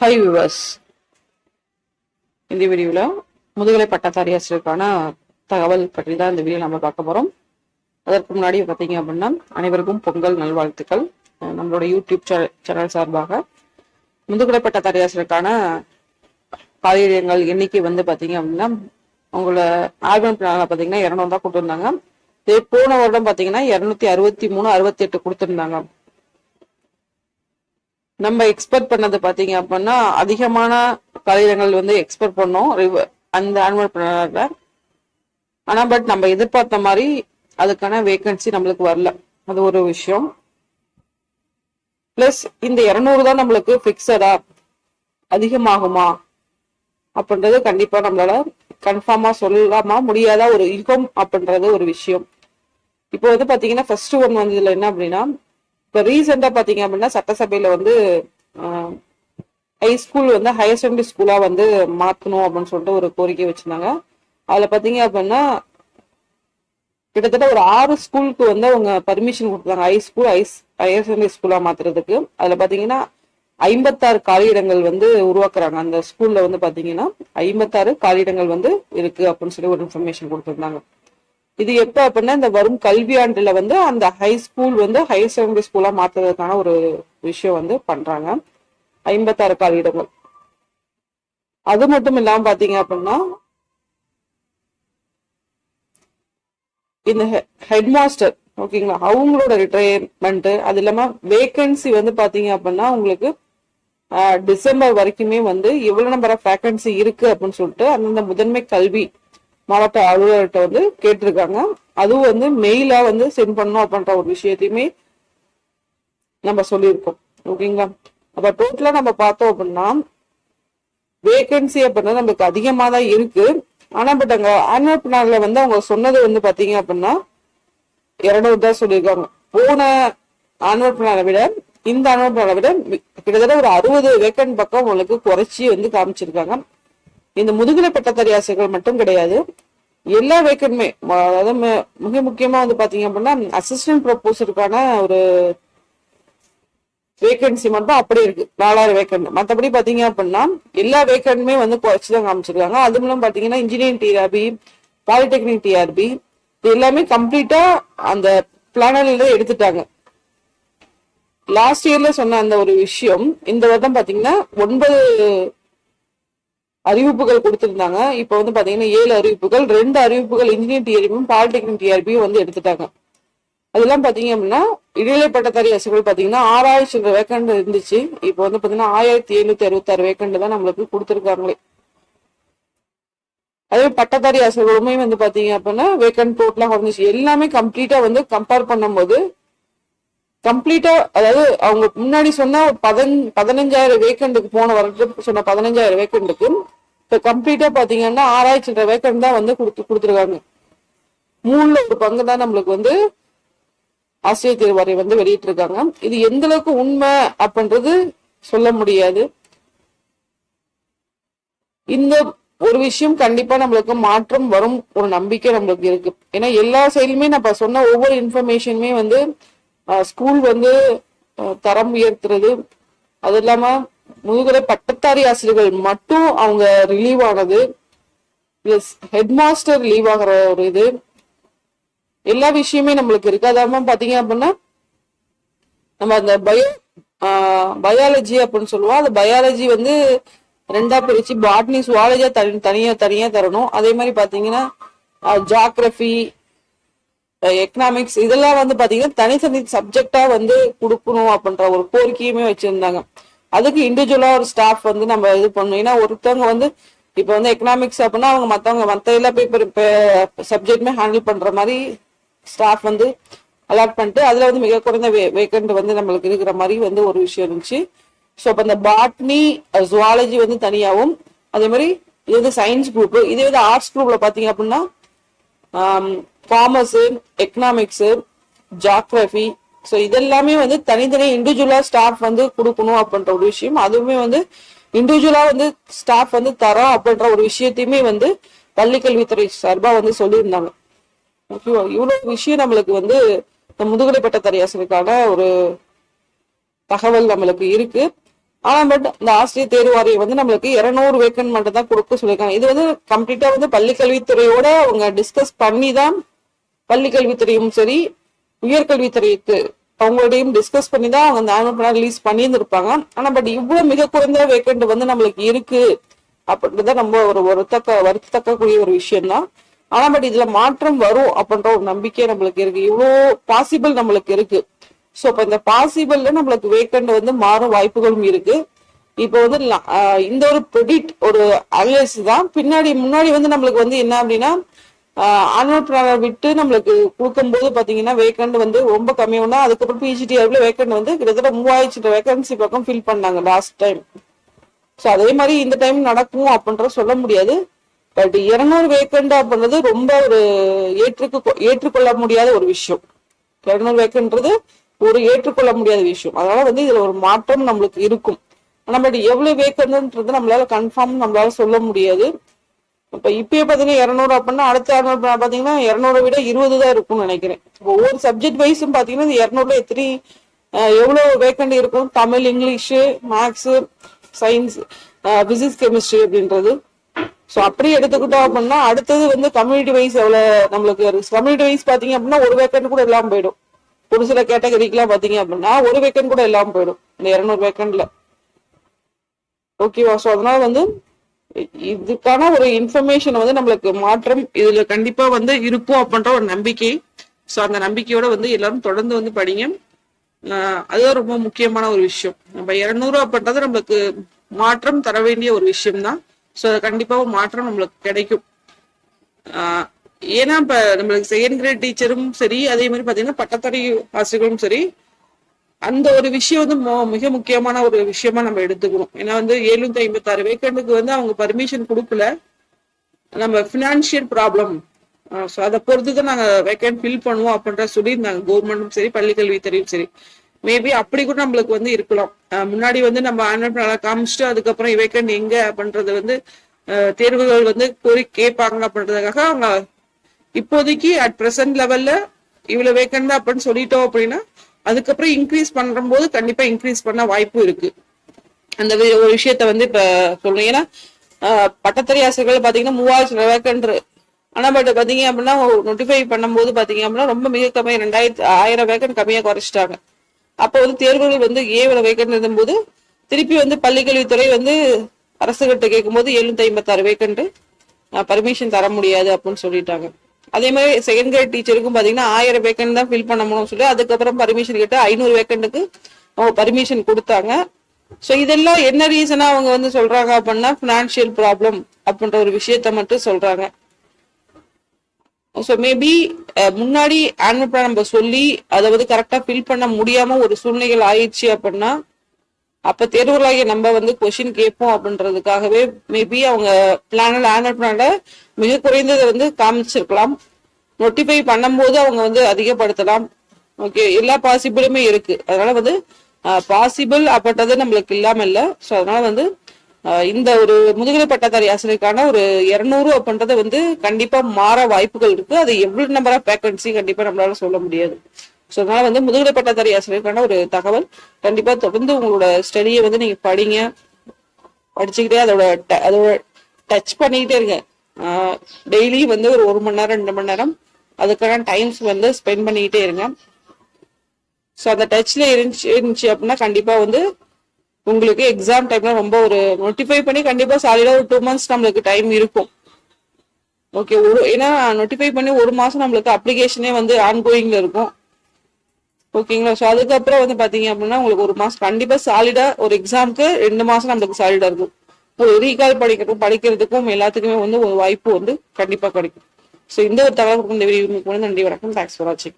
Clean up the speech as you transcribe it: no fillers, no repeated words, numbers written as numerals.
High viewers, இந்த வீடியோவில் முதுகலை பட்டதாரி ஆசிரியருக்கான தகவல் பற்றி தான் இந்த வீடியோ நம்ம பார்க்க போகிறோம். அதற்கு முன்னாடி பார்த்தீங்க அப்படின்னா அனைவருக்கும் பொங்கல் நல்வாழ்த்துக்கள். நம்மளோட யூடியூப் சேனல் சார்பாக முதுகலை பட்டதாரி ஆசிரியருக்கான காலியிடங்கள் எண்ணிக்கை பார்த்தீங்க அப்படின்னா உங்களோட ஆல்பம் பிளானில் பார்த்தீங்கன்னா 200 தான் கொடுத்துருந்தாங்க. இதே போன வருடம் பார்த்தீங்கன்னா 263 68 கொடுத்துருந்தாங்க. நம்ம எக்ஸ்பெக்ட் பண்ணது பாத்தீங்க அப்படின்னா அதிகமான காலியிடங்கள் எக்ஸ்பெக்ட் பண்ணோம் அந்த ஆனுவல் பிளானர்ல. ஆனா பட் நம்ம எதிர்பார்த்த மாதிரி அதுக்கான வேகன்சி நம்மளுக்கு வரல. அது ஒரு விஷயம். பிளஸ் இந்த 200 தான் நம்மளுக்கு பிக்சடா அதிகமாகுமா அப்படின்றது கண்டிப்பா நம்மளால கன்ஃபார்மா சொல்லாம முடியாத ஒரு யுகம் அப்படின்றது ஒரு விஷயம். இப்போ பாத்தீங்கன்னா ஃபர்ஸ்ட் ஒன் இதுல என்ன அப்படின்னா, இப்போ ரீசெண்டா பாத்தீங்க அப்படின்னா சட்டசபையில ஹை ஸ்கூல் ஹையர் செகண்டரி ஸ்கூலா மாத்தணும் அப்படின்னு சொல்லிட்டு ஒரு கோரிக்கை வச்சிருந்தாங்க. அதுல பாத்தீங்க அப்படின்னா கிட்டத்தட்ட ஒரு 6 ஸ்கூலுக்கு அவங்க பர்மிஷன் கொடுத்தாங்க ஹை ஸ்கூல் ஹையர் செகண்டரி ஸ்கூலா மாத்துறதுக்கு. அதுல பாத்தீங்கன்னா 56 காலியிடங்கள் உருவாக்குறாங்க. அந்த ஸ்கூல்ல பாத்தீங்கன்னா 56 காலியிடங்கள் இருக்கு அப்படின்னு சொல்லி ஒரு இன்ஃபர்மேஷன் கொடுத்திருந்தாங்க. இது எப்ப அப்படின்னா இந்த வரும் கல்வியாண்டுல அந்த ஹை ஸ்கூல் ஹையர் செகண்டரி ஸ்கூலா மாத்துறதுக்கான ஒரு விஷயம் பண்றாங்க. 56 காலியிடங்கள். அது மட்டும் இல்லாம பாத்தீங்க அப்படின்னா இந்த ஹெட் மாஸ்டர் ஓகேங்களா, அவங்களோட ரிட்டையர்மெண்ட், அது இல்லாம வேகன்சி பாத்தீங்க அப்படின்னா உங்களுக்கு டிசம்பர் வரைக்குமே எவ்வளவு நம்பர் ஆஃப் வேகன்சி இருக்கு அப்படின்னு சொல்லிட்டு அந்த முதன்மை கல்வி மாவட்ட அலுவலர்கிட்ட கேட்டிருக்காங்க. அதுவும் மெயிலா சென்ட் பண்ணணும் அப்படின்ற ஒரு விஷயத்தையுமே நம்ம சொல்லியிருக்கோம். ஓகேங்களா, அப்ப டோட்டலா நம்ம பார்த்தோம் அப்படின்னா வேகன்சி அப்படின்னா நம்மளுக்கு அதிகமா தான் இருக்கு. ஆனா பட் அங்க ஆனுவல் பிளான்ல அவங்க சொன்னது பாத்தீங்க அப்படின்னா 200 தான் சொல்லியிருக்காங்க. போன ஆனுவல் பிளானை விட இந்த ஆனுவல் பிளானை விட கிட்டத்தட்ட ஒரு 60 வேக்கன்ட் பக்கம் உங்களுக்கு குறைச்சி காமிச்சிருக்காங்க. இந்த முதுகலை பட்டதாரி ஆசிரியர்கள் மட்டும் கிடையாது, எல்லா வேக்கன்ட்மே, அதாவது மிக முக்கியமா பாத்தீங்க அப்படின்னா அசிஸ்டன்ட் ப்ரொபோசருக்கான ஒரு வேகன்சி மட்டும் அப்படி இருக்கு 4000 வேக்கன்ட். மற்றபடி பாத்தீங்க அப்படின்னா எல்லா வேக்கன்ட்மே குறைச்சிதான் காமிச்சிருக்காங்க. அது மூலம் பாத்தீங்கன்னா இன்ஜினியரிங் டிஆர்பி, பாலிடெக்னிக் டிஆர்பி இது எல்லாமே கம்ப்ளீட்டா அந்த பிளானர்ல எடுத்துட்டாங்க. லாஸ்ட் இயர்ல சொன்ன அந்த ஒரு விஷயம் இந்த வருடம் பாத்தீங்கன்னா 9 அறிவிப்புகள் கொடுத்திருந்தாங்க. இப்ப பாத்தீங்கன்னா 7 அறிவிப்புகள், 2 அறிவிப்புகள் இன்ஜினியரிங் டிஆர்பியும் பாலிடெக்னிக் டிஆர்பியும் எடுத்துட்டாங்க. அதெல்லாம் பாத்தீங்க அப்படின்னா இடைநிலை பட்டதாரி ஆசிரியர்கள் பாத்தீங்கன்னா 6000 வேக்கண்ட் இருந்துச்சு. இப்ப பாத்தீங்கன்னா 1766 வேக்கண்ட் தான் நம்மளுக்கு கொடுத்திருக்காங்களே. அதே பட்டதாரி ஆசிரியர்களுமே பாத்தீங்க அப்படின்னா வேக்கண்ட் டோட்டலா குறைஞ்சிச்சு. எல்லாமே கம்ப்ளீட்டா கம்பேர் பண்ணும்போது கம்ப்ளீட்டா, அதாவது அவங்க முன்னாடி சொன்ன 15,000 வேக்கண்டுக்கு, போன வருஷத்துக்கு சொன்ன 15,000 வேக்கண்டுக்கு இப்ப கம்ப்ளீட்டா பாத்தீங்கன்னா 6000 வேக்கண்ட் தான் கொடுத்துருக்காங்க. 3ல ஒரு பங்கு தான் நம்மளுக்கு ஆசிரியர் தேர்வாரை வெளியிட்டு இருக்காங்க. இது எந்த அளவுக்கு உண்மை அப்படின்றது சொல்ல முடியாது. இந்த ஒரு விஷயம் கண்டிப்பா நம்மளுக்கு மாற்றம் வரும் ஒரு நம்பிக்கை நம்மளுக்கு இருக்கு. ஏன்னா எல்லா சைடுலுமே நம்ம சொன்ன ஒவ்வொரு இன்ஃபர்மேஷனுமே ஸ்கூல் தரம் உயர்த்துறது, அது இல்லாம முதுகலை பட்டதாரி ஆசிரியர்கள் மட்டும் அவங்க ரிலீவ் ஆனது, பிளஸ் ஹெட் மாஸ்டர் ரிலீவ் ஆகிற ஒரு இது, எல்லா விஷயமே நம்மளுக்கு இருக்கு. அதாம பாத்தீங்க அப்படின்னா நம்ம அந்த பயாலஜி அப்படின்னு சொல்லுவோம். அந்த பயாலஜி 2ஆ பிரிச்சு பாட்னி சுவாலஜியா தனியா தரணும். அதே மாதிரி பாத்தீங்கன்னா ஜியோகிராஃபி, எக்கனாமிக்ஸ் இதெல்லாம் பாத்தீங்கன்னா தனித்தனி சப்ஜெக்டா கொடுக்கணும் அப்படின்ற ஒரு கோரிக்கையுமே வச்சிருந்தாங்க. அதுக்கு இண்டிவிஜுவலா ஒரு ஸ்டாஃப் நம்ம இது பண்ணணும். ஏன்னா ஒருத்தவங்க இப்ப எக்கனாமிக்ஸ் அப்படின்னா அவங்க மத்த எல்லா பேப்பர் சப்ஜெக்ட்மே ஹேண்டில் பண்ற மாதிரி ஸ்டாஃப் அலாட் பண்ணிட்டு அதுல மிக குறைந்த வேக்கண்ட் நம்மளுக்கு இருக்கிற மாதிரி ஒரு விஷயம் இருந்துச்சு. ஸோ அப்ப இந்த பாட்னி ஜுவாலஜி தனியாகவும், அதே மாதிரி இது சயின்ஸ் குரூப், இதே ஆர்ட்ஸ் குரூப்ல பாத்தீங்க அப்படின்னா காமர்ஸ், எக்கனாமிக்ஸ், ஜியோகிராஃபி, ஸோ இதெல்லாமே தனித்தனி இண்டிவிஜுவலா ஸ்டாஃப் கொடுக்கணும் அப்படின்ற ஒரு விஷயம். அதுவுமே இண்டிவிஜுவலா ஸ்டாஃப் தரோம் அப்படின்ற ஒரு விஷயத்தையுமே பள்ளிக்கல்வித்துறை சார்பா சொல்லியிருந்தாங்க. ஓகேவா, இவ்வளவு விஷயம் நம்மளுக்கு இந்த முதுகலை பட்டதாரி ஆசிரியருக்கான ஒரு தகவல் நம்மளுக்கு இருக்கு. ஆனா பட் இந்த ஆசிரியர் தேர்வு வாரியம் வந்து நம்மளுக்கு 200 வேக்கன்ட் மட்டும் தான் கொடுக்க சொல்லியிருக்காங்க. இது வந்து கம்ப்ளீட்டா வந்து பள்ளிக்கல்வித்துறையோட அவங்க டிஸ்கஸ் பண்ணி தான், பள்ளிக்கல்வித்துறையும் சரி உயர்கல்வித்துறைக்கு அவங்களோடையும் டிஸ்கஸ் பண்ணி தான் அவங்க அந்த ஆனுவல் பிளான் ரிலீஸ் பண்ணியிருந்திருப்பாங்க. ஆனா பட் இவ்வளவு மிக குறைந்த வேக்கண்ட் வந்து நம்மளுக்கு இருக்கு அப்படின்றத நம்ம ஒரு வருத்தத்தக்கக்கூடிய ஒரு விஷயம் தான். ஆனா பட் இதுல மாற்றம் வரும் அப்படின்ற ஒரு நம்பிக்கை நம்மளுக்கு இருக்கு. இவ்வளோ பாசிபிள் நம்மளுக்கு இருக்கு. சோ இப்ப இந்த பாசிபிள்ல நம்மளுக்கு வேக்கண்ட் வந்து மாறும் வாய்ப்புகளும் இருக்கு. இப்போ வந்து இந்த ஒரு ப்ரெடிக்ட் ஒரு அனலிசிஸ் தான். முன்னாடி வந்து நம்மளுக்கு வந்து என்ன அப்படின்னா ஆனுவல் பிளானர் விட்டு நம்மளுக்கு கொடுக்கும்போது பாத்தீங்கன்னா வேக்கண்ட் வந்து ரொம்ப கம்மியானா, அதுக்கப்புறம் பிஜிடிஆர்ல வேக்கண்ட் வந்து கிட்டத்தட்ட 3000 வேகன்சி பக்கம் ஃபில் பண்ணாங்க லாஸ்ட் டைம். ஸோ அதே மாதிரி இந்த டைம் நடக்கும் அப்படின்ற சொல்ல முடியாது. பட் 200 வேக்கண்ட் அப்படின்றது ரொம்ப ஒரு ஏற்றுக்கொள்ள முடியாத ஒரு விஷயம். 200 வேக்கன்றது ஒரு ஏற்றுக்கொள்ள முடியாத விஷயம். அதனால வந்து இதுல ஒரு மாற்றம் நம்மளுக்கு இருக்கும். ஆனா பட் எவ்வளவு வேக்கன்ட்ன்றது நம்மளால நம்மளால சொல்ல முடியாது. இப்ப இப்பயே பாத்தீங்கன்னா 200 அப்படின்னா அடுத்த 200 பாத்தீங்கன்னா 200 விட 20 தான் இருக்கும்னு நினைக்கிறேன். ஒவ்வொரு சப்ஜெக்ட் வைஸும் பாத்தீங்கன்னா இந்த 200ல எவ்வளவு வேக்கண்ட் இருக்கும். Tamil, English, maths, science, physics, chemistry அப்படின்றது. ஸோ அப்படி எடுத்துக்கிட்டோம் அப்படின்னா அடுத்தது வந்து கம்யூனிட்டி வைஸ் எவ்வளவு நம்மளுக்கு கம்யூனிட்டி வைஸ் பாத்தீங்க அப்படின்னா ஒரு வேக்கண்ட் கூட எல்லாம் போயிடும். ஒரு சில கேட்டகரிக்கெல்லாம் பாத்தீங்க அப்படின்னா ஒரு வேக்கண்ட் கூட எல்லாம் போயிடும் இந்த 200 வேக்கண்ட்ல. ஓகேவா? ஸோ அதனால வந்து இதுக்கான ஒரு இன்ஃபர்மேஷன் வந்து நம்மளுக்கு மாற்றம் இதுல கண்டிப்பா வந்து இருக்கும் அப்படின்ற ஒரு நம்பிக்கை. ஸோ அந்த நம்பிக்கையோட வந்து எல்லாரும் தொடர்ந்து வந்து படிங்க. அதுதான் ரொம்ப முக்கியமான ஒரு விஷயம். நம்ம 200 அப்படின்றது நம்மளுக்கு மாற்றம் தர வேண்டிய ஒரு விஷயம் தான். ஸோ அது கண்டிப்பா மாற்றம் நம்மளுக்கு கிடைக்கும். ஏன்னா இப்ப நம்மளுக்கு செகண்ட் கிரேட் டீச்சரும் சரி, அதே மாதிரி பாத்தீங்கன்னா பட்டத்தறி ஆசிரியர்களும் சரி, அந்த ஒரு விஷயம் வந்து மிக முக்கியமான ஒரு விஷயமா நம்ம எடுத்துக்கணும். ஏன்னா வந்து 756 வேக்கண்டுக்கு வந்து அவங்க பர்மிஷன் கொடுக்கல. நம்ம பினான்சியல் ப்ராப்ளம், ஸோ அதை பொறுத்துதான் நாங்க வேக்கண்ட் ஃபில் பண்ணுவோம் அப்படின்ற சொல்லியிருந்தாங்க கவர்மெண்ட்டும் சரி பள்ளிக்கல்வித்துறையும் சரி. மேபி அப்படி கூட நம்மளுக்கு வந்து இருக்கலாம். முன்னாடி வந்து நம்ம ஆனுவல் காமிச்சிட்டு அதுக்கப்புறம் வேக்கண்ட் எங்க அப்படின்றது வந்து தேர்வுகள் வந்து கோரி கேட்பாங்க அப்படின்றதுக்காக அவங்க இப்போதைக்கு அட் பிரசன்ட் லெவல்ல இவ்வளவு வேக்கண்ட் அப்படின்னு சொல்லிட்டோம் அப்படின்னா அதுக்கப்புறம் இன்க்ரீஸ் பண்ற போது கண்டிப்பா இன்க்ரீஸ் பண்ண வாய்ப்பு இருக்கு. அந்த ஒரு விஷயத்த வந்து இப்ப சொல்றேன். ஏன்னா பட்டத்தறி ஆசிரியர்கள் பாத்தீங்கன்னா 3000 வேக்கண்ட். ஆனா பட் பாத்தீங்க அப்படின்னா நோட்டிஃபை பண்ணும்போது பாத்தீங்க அப்படின்னா ரொம்ப மிக கம்மியா 1000 வேக்கண்ட் கம்மியா குறைச்சிட்டாங்க. அப்போ வந்து தேர்வுகள் வந்து வேக்கண்ட் இருந்தபோது திருப்பி வந்து பள்ளிக்கல்வித்துறை வந்து அரசு கிட்ட கேட்கும்போது 756 வேக்கண்ட் பர்மிஷன் தர முடியாது அப்படின்னு சொல்லிட்டாங்க. அதே மாதிரி செகண்ட் கிரேட் டீச்சருக்கும் பாத்தீங்கன்னா 1000 வேக்கண்ட் தான் ஃபில் பண்ணணும்னு சொல்லி அதுக்கப்புறம் பர்மிஷன் கேட்டு 500 வேக்கண்ட்டுக்கு அவங்க பர்மிஷன் கொடுத்தாங்க. ஸோ இதெல்லாம் என்ன ரீசனா அவங்க வந்து சொல்றாங்க அப்படின்னா பினான்சியல் ப்ராப்ளம் அப்படின்ற ஒரு விஷயத்த மட்டும் சொல்றாங்க. ஸோ மேபி முன்னாடி ஆனுவல் பிளான் நம்ம சொல்லி அதை வந்து கரெக்டா ஃபில் பண்ண முடியாம ஒரு சூழ்நிலைகள் ஆயிடுச்சு அப்படின்னா அப்ப தேர்வுகளாகிய நம்ம வந்து கொஸ்டின் கேட்போம் அப்படின்றதுக்காகவே மேபி அவங்க ஆனுவல் பிளான்ல மிக குறைந்ததை வந்து காமிச்சிருக்கலாம். நோட்டிஃபை பண்ணும்போது அவங்க வந்து அதிகப்படுத்தலாம். ஓகே, எல்லா பாசிபிளுமே இருக்கு. அதனால வந்து பாசிபிள் அப்படின்றது நம்மளுக்கு இல்லாம இல்ல. ஸோ அதனால வந்து இந்த ஒரு முதுகலை பட்டதாரி ஆசிரியருக்கான ஒரு 200 அப்படின்றத வந்து கண்டிப்பா மாற வாய்ப்புகள் இருக்கு. அது எவ்வளவு நம்பர் ஆஃப் வேகன்சி கண்டிப்பா நம்மளால சொல்ல முடியாது. ஸோ அதனால வந்து முதுகலை பட்டதாரி ஆசிரியருக்கான ஒரு தகவல். கண்டிப்பா தொடர்ந்து உங்களோட ஸ்டடியை வந்து நீங்க படிங்க, படிச்சுக்கிட்டே அதோட டச் பண்ணிக்கிட்டே இருங்க. டெய்லி வந்து ஒரு 1 மணி நேரம் 2 மணி நேரம் அதுக்கான டைம்ஸ் வந்து ஸ்பெண்ட் பண்ணிக்கிட்டே இருங்க. ஸோ அந்த டச்ல இருந்துச்சு அப்படின்னா கண்டிப்பா வந்து உங்களுக்கு எக்ஸாம் டைம்ல ரொம்ப ஒரு நோட்டிஃபை பண்ணி கண்டிப்பா சாலிடா ஒரு 2 months நம்மளுக்கு டைம் இருக்கும். ஓகே, ஏன்னா நோட்டிஃபை பண்ணி 1 மாசம் நம்மளுக்கு அப்ளிகேஷனே வந்து ஆன்கோயிங்ல இருக்கும். ஓகேங்களா? ஸோ அதுக்கப்புறம் வந்து பாத்தீங்க அப்படின்னா உங்களுக்கு 1 மாசம் கண்டிப்பா சாலிடா ஒரு எக்ஸாமுக்கு 2 மாசம் நம்மளுக்கு சாலிடா இருக்கும். ஒரு ரீகால் படிக்கிறதுக்கும் எல்லாத்துக்குமே வந்து ஒரு வாய்ப்பு வந்து கண்டிப்பா கிடைக்கும். ஸோ இந்த ஒரு தகவல் இந்த வீடியோ நன்றி, வணக்கம். தேங்க்ஸ் ஃபார் வாட்சிங்.